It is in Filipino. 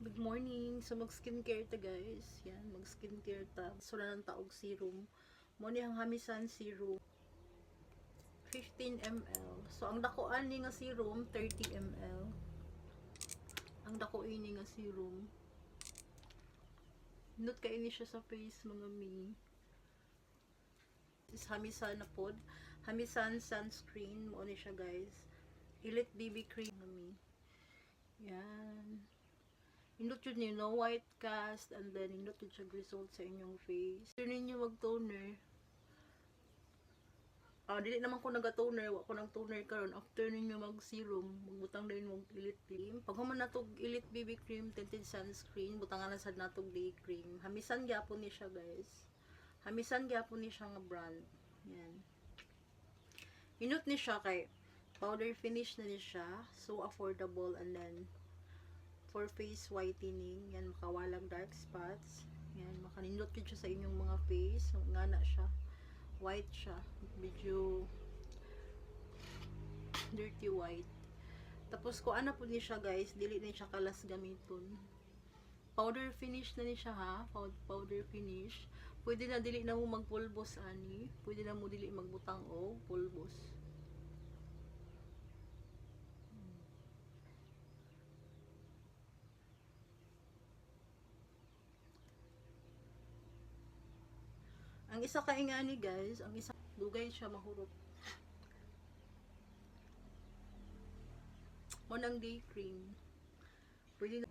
Good morning. So, mag-skincare ta guys. Yan, mag-skincare ta. So, na ng taog serum. Mo ni ang Hamisan serum. 15 ml. So, ang dakuan ni nga serum, 30 ml. Ang dako ini nga serum. Nut ka ini siya sa face, mga mi. Is Hamisan na pod. Hamisan sunscreen. Mo ni siya guys. Elite BB cream, mga mi. Yan. Indot yun niyo, no white cast, and then indot yun siya result sa inyong face. After ninyo mag-toner, dili naman ko naga-toner, wala ko ng toner karon. After ninyo mag-serum, magbutang din mong elite cream. Pag human natog elite BB cream, tinted sunscreen, butangan na sad natog day cream. Hamisan gyapon ni siya guys. Hamisan gyapon ni siya nga brand. Yan. Indot ni siya kay powder finish na ni siya, so affordable, and then for face whitening, yan, makawalang dark spots, yan, makanindot yun siya sa inyong mga face, nga na siya, white siya, medyo dirty white. Tapos kung ano po ni siya guys, dili na siya kalas gamiton, powder finish na ni siya ha, powder finish, pwede na dili na mo magpulbos ani, pwede na mo dili magbutang o pulbos. Ang isa ka ingani guys, ang isa dugay siya mahurot. Mo nang day cream. Pwede na